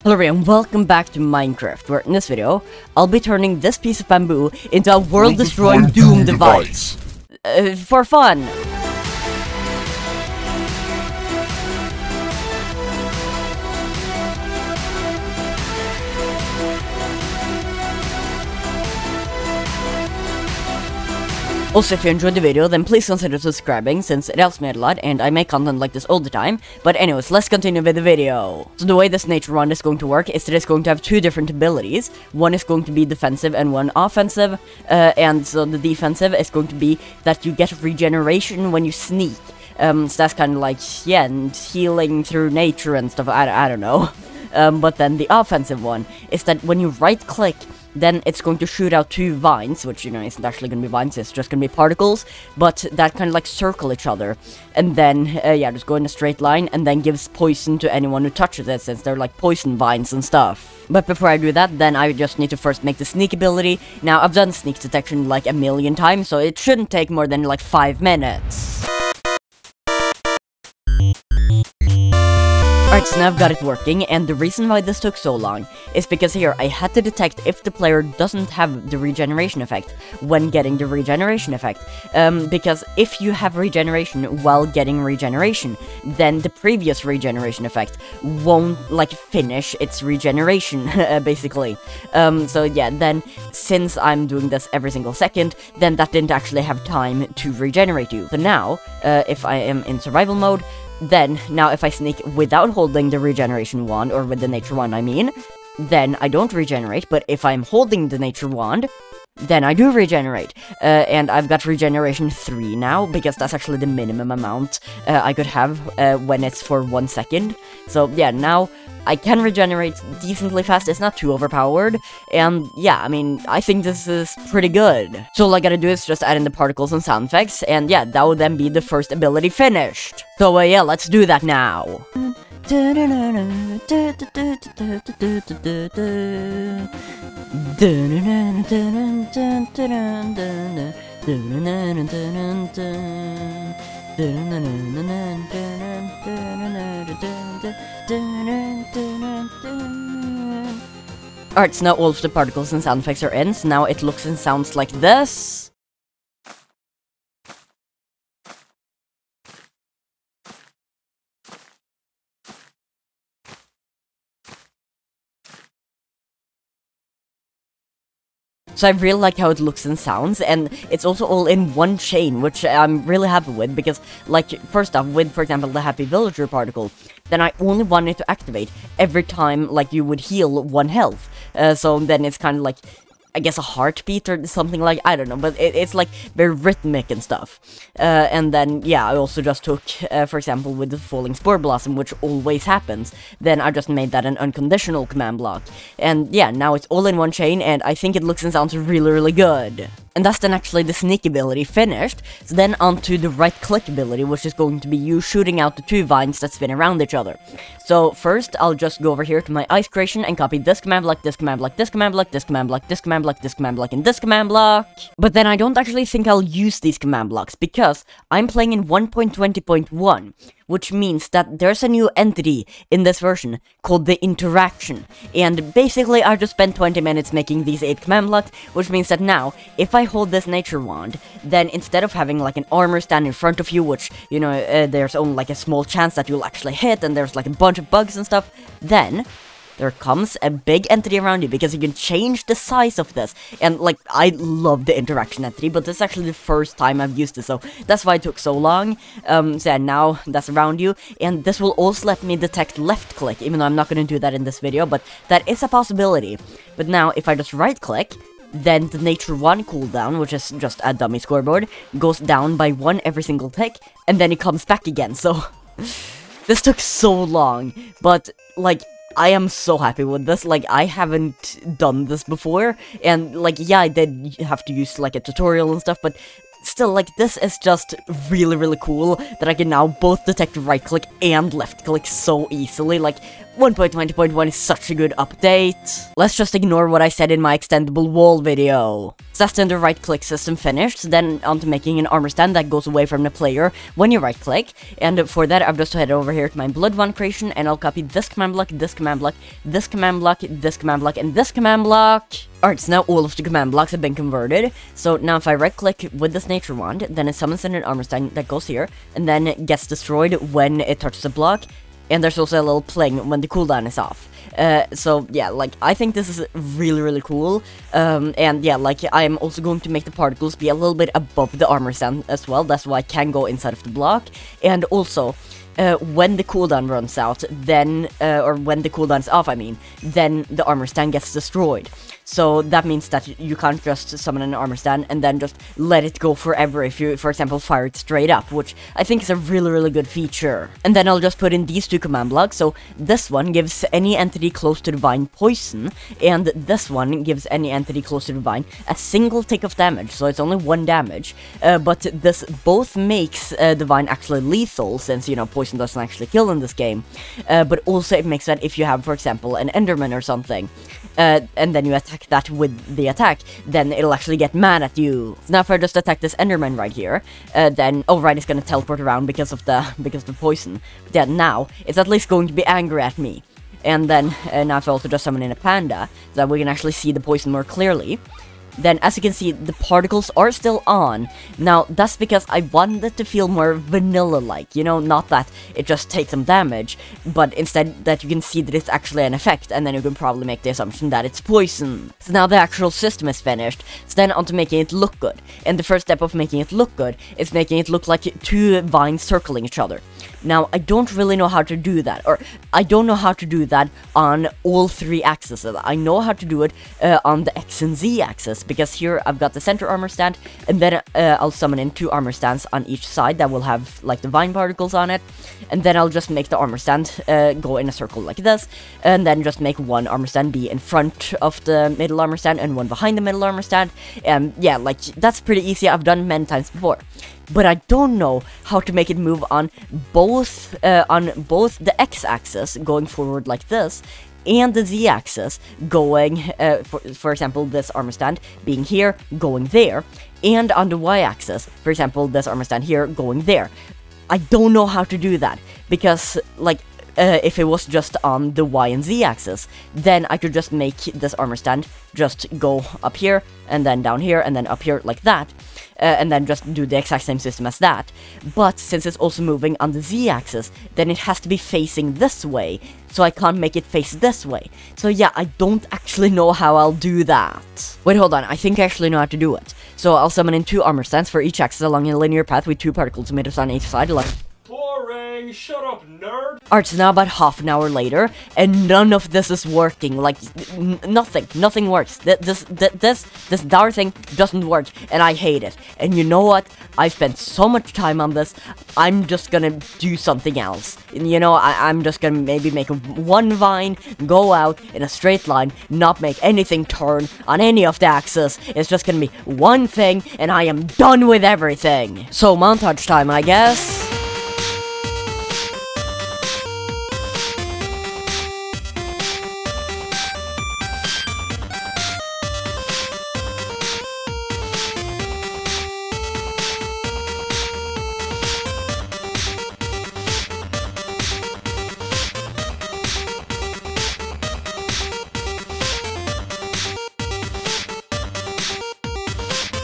Hello everyone, welcome back to Minecraft, where in this video, I'll be turning this piece of bamboo into a world-destroying doom device. For fun! Also, if you enjoyed the video, then please consider subscribing, since it helps me out a lot, and I make content like this all the time. But anyways, let's continue with the video. So the way this nature wand is going to work is that it's going to have two different abilities. One is going to be defensive and one offensive, and so the defensive is going to be that you get regeneration when you sneak. So that's kind of like, yeah, and healing through nature and stuff, I don't know. But then the offensive one is that when you right-click, then it's going to shoot out two vines, which, you know, isn't actually going to be vines, it's just going to be particles, but that kind of like circle each other, and then, yeah, just go in a straight line, and then gives poison to anyone who touches it, since they're like poison vines and stuff. But before I do that, then I just need to first make the sneak ability. Now, I've done sneak detection like a million times, so it shouldn't take more than like 5 minutes. Alright, so now I've got it working, and the reason why this took so long is because here, I had to detect if the player doesn't have the regeneration effect when getting the regeneration effect. Because if you have regeneration while getting regeneration, then the previous regeneration effect won't, like, finish its regeneration, basically. So yeah, then, since I'm doing this every single second, then that didn't actually have time to regenerate you. So now, if I am in survival mode, then, now if I sneak without holding the regeneration wand, or with the nature wand I mean, then I don't regenerate, but if I'm holding the nature wand, then I do regenerate. And I've got regeneration 3 now, because that's actually the minimum amount I could have when it's for 1 second. So yeah, now I can regenerate decently fast, it's not too overpowered, and yeah, I mean, I think this is pretty good. So all I gotta do is just add in the particles and sound effects, and yeah, that would then be the first ability finished. So yeah, let's do that now. Alright, so now all of the particles and sound effects are in, so now it looks and sounds like this. So I really like how it looks and sounds, and it's also all in one chain, which I'm really happy with, because, like, first off, with, for example, the Happy Villager particle, then I only want it to activate every time, like, you would heal 1 health. So then it's kind of like, I guess, a heartbeat or something like, I don't know, but it's like very rhythmic and stuff. And then, yeah, I also just took, for example, with the Falling Spore Blossom, which always happens, then I just made that an unconditional command block. And yeah, now it's all in one chain, and I think it looks and sounds really, really good. And that's then actually the sneak ability finished, so then onto the right-click ability, which is going to be you shooting out the 2 vines that spin around each other. So first, I'll just go over here to my ice creation and copy this command block, this command block, this command block, this command block, this command block, this command block, and this command block. But then I don't actually think I'll use these command blocks, because I'm playing in 1.20.1, which means that there's a new entity in this version called the Interaction. And basically, I just spent 20 minutes making these 8 command blocks, which means that now, if I hold this nature wand, then instead of having like an armor stand in front of you, which, you know, there's only like a small chance that you'll actually hit, and there's like a bunch of bugs and stuff, then there comes a big entity around you, because you can change the size of this. And, like, I love the interaction entity, but this is actually the first time I've used it, so that's why it took so long. So yeah, now that's around you, and this will also let me detect left click, even though I'm not going to do that in this video, but that is a possibility. But now, if I just right click, then the nature 1 cooldown, which is just a dummy scoreboard, goes down by 1 every single tick, and then it comes back again, so this took so long, but, like, I am so happy with this. Like, I haven't done this before, and, like, yeah, I did have to use, like, a tutorial and stuff, but still, like, this is just really, really cool that I can now both detect right-click and left-click so easily. Like, 1.20.1 is such a good update. Let's just ignore what I said in my extendable wall video. So that's then the right-click system finished, then onto making an armor stand that goes away from the player when you right-click. And for that, I've just headed over here to my Blood One creation, and I'll copy this command block, this command block, this command block, this command block, and this command block. Alright, so now all of the command blocks have been converted. So now if I right-click with this nature wand, then it summons in an armor stand that goes here, and then gets destroyed when it touches the block. And there's also a little pling when the cooldown is off. So yeah, like, I think this is really, really cool. And yeah, like, I'm also going to make the particles be a little bit above the armor stand as well. That's why I can go inside of the block. And also, when the cooldown runs out, then, or when the cooldown is off, I mean, then the armor stand gets destroyed. So that means that you can't just summon an armor stand and then just let it go forever if you, for example, fire it straight up, which I think is a really, really good feature. And then I'll just put in these two command blocks. So this one gives any entity close to the vine poison, and this one gives any entity close to the vine a single tick of damage, so it's only 1 damage. But this both makes the vine actually lethal, since, you know, poison doesn't actually kill in this game. But also it makes that if you have, for example, an enderman or something, and then you attack that with the attack, then it'll actually get mad at you. So now if I just attack this enderman right here, then, oh right, it's gonna teleport around because of the poison. But yeah, now it's at least going to be angry at me. And then now if I also just summon in a panda, so that we can actually see the poison more clearly. Then, as you can see, the particles are still on. Now, that's because I wanted it to feel more vanilla-like, you know, not that it just takes some damage, but instead that you can see that it's actually an effect, and then you can probably make the assumption that it's poison. So now the actual system is finished, so then on to making it look good. And the first step of making it look good is making it look like 2 vines circling each other. Now, I don't really know how to do that, or I don't know how to do that on all 3 axes. I know how to do it on the X and Z axis, because here I've got the center armor stand, and then I'll summon in 2 armor stands on each side that will have, like, the vine particles on it, and then I'll just make the armor stand go in a circle like this, and then just make 1 armor stand be in front of the middle armor stand, and 1 behind the middle armor stand, and yeah, like, that's pretty easy. I've done it many times before. But I don't know how to make it move on both the x-axis, going forward like this, and the z-axis going, for example, this armor stand being here, going there, and on the y-axis, for example, this armor stand here, going there. I don't know how to do that, because, like, if it was just on the Y and Z axis, then I could just make this armor stand just go up here, and then down here, and then up here like that, and then just do the exact same system as that. But since it's also moving on the Z axis, then it has to be facing this way, so I can't make it face this way. So yeah, I don't actually know how I'll do that. Wait, hold on, I think I actually know how to do it. So I'll summon in 2 armor stands for each axis along a linear path with 2 particles emitters on each side, like... Boring! Shut up, nerd! Alright, so now about half an hour later, and none of this is working. Like, nothing works. This Dar thing doesn't work, and I hate it. And you know what? I spent so much time on this, I'm just gonna do something else. You know, I'm just gonna maybe make 1 vine, go out in a straight line, not make anything turn on any of the axes. It's just gonna be 1 thing, and I am done with everything. So, montage time, I guess.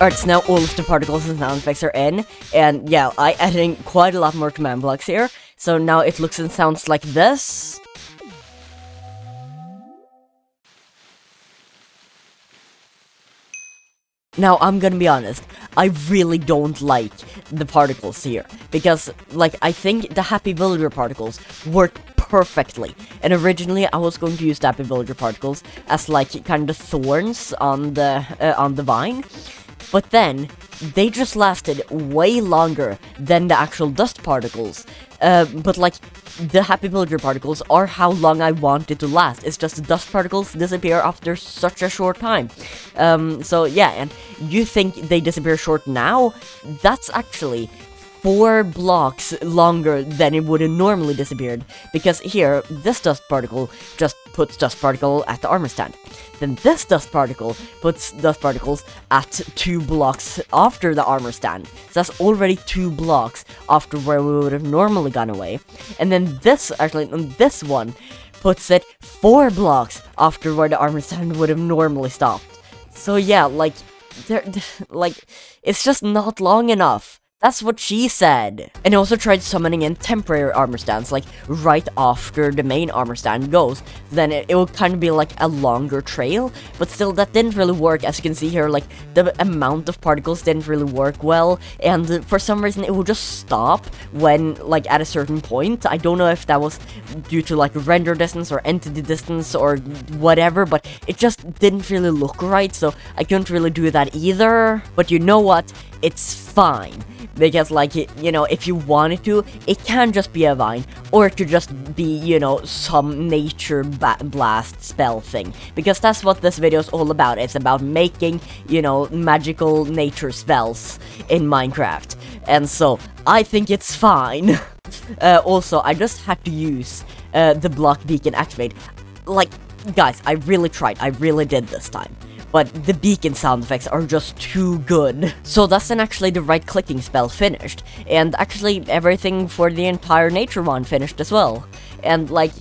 Alright, so now all of the particles and sound effects are in, and yeah, I added in quite a lot more command blocks here, so now it looks and sounds like this. Now, I'm gonna be honest, I really don't like the particles here, because, like, I think the Happy Villager particles work perfectly, and originally I was going to use the Happy Villager particles as, like, kind of thorns on the vine, but then they just lasted way longer than the actual dust particles. But like, the Happy Villager particles are how long I want it to last. It's just the dust particles disappear after such a short time. So yeah, and you think they disappear short now? That's actually 4 blocks longer than it would have normally disappeared, because here, this dust particle just puts dust particle at the armor stand. Then this dust particle puts dust particles at 2 blocks after the armor stand. So that's already 2 blocks after where we would have normally gone away. And then this one puts it 4 blocks after where the armor stand would have normally stopped. So yeah, like, it's just not long enough. That's what she said. And I also tried summoning in temporary armor stands, like, right after the main armor stand goes. Then it will kind of be like a longer trail, but still that didn't really work. As you can see here, like, the amount of particles didn't really work well, and for some reason it will just stop when, like, at a certain point. I don't know if that was due to, like, render distance or entity distance or whatever, but it just didn't really look right, so I couldn't really do that either. But you know what? It's fine. Because, like, you know, if you wanted to, it can just be a vine, or it could just be, you know, some nature blast spell thing. Because that's what this video is all about. It's about making, you know, magical nature spells in Minecraft. And so, I think it's fine. Also, I just had to use the block beacon activate. Like, guys, I really tried. I really did this time. But the beacon sound effects are just too good. So that's then actually the right clicking spell finished, and actually everything for the entire nature wand finished as well. And like,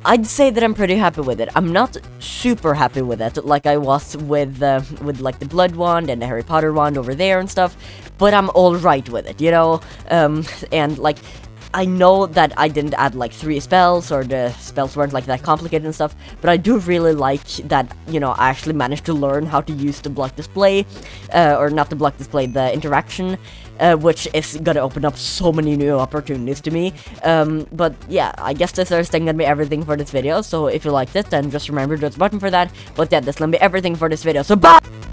I'd say that I'm pretty happy with it. I'm not super happy with it, like I was with like the blood wand and the Harry Potter wand over there and stuff, but I'm alright with it, you know? And like, I know that I didn't add like 3 spells, or the spells weren't like that complicated and stuff, but I do really like that, you know, I actually managed to learn how to use the block display, or not the block display, the interaction, which is gonna open up so many new opportunities to me. But yeah, I guess this is gonna be everything for this video, so if you liked it, then just remember there's a button for that. But yeah, this is gonna be everything for this video, so bye!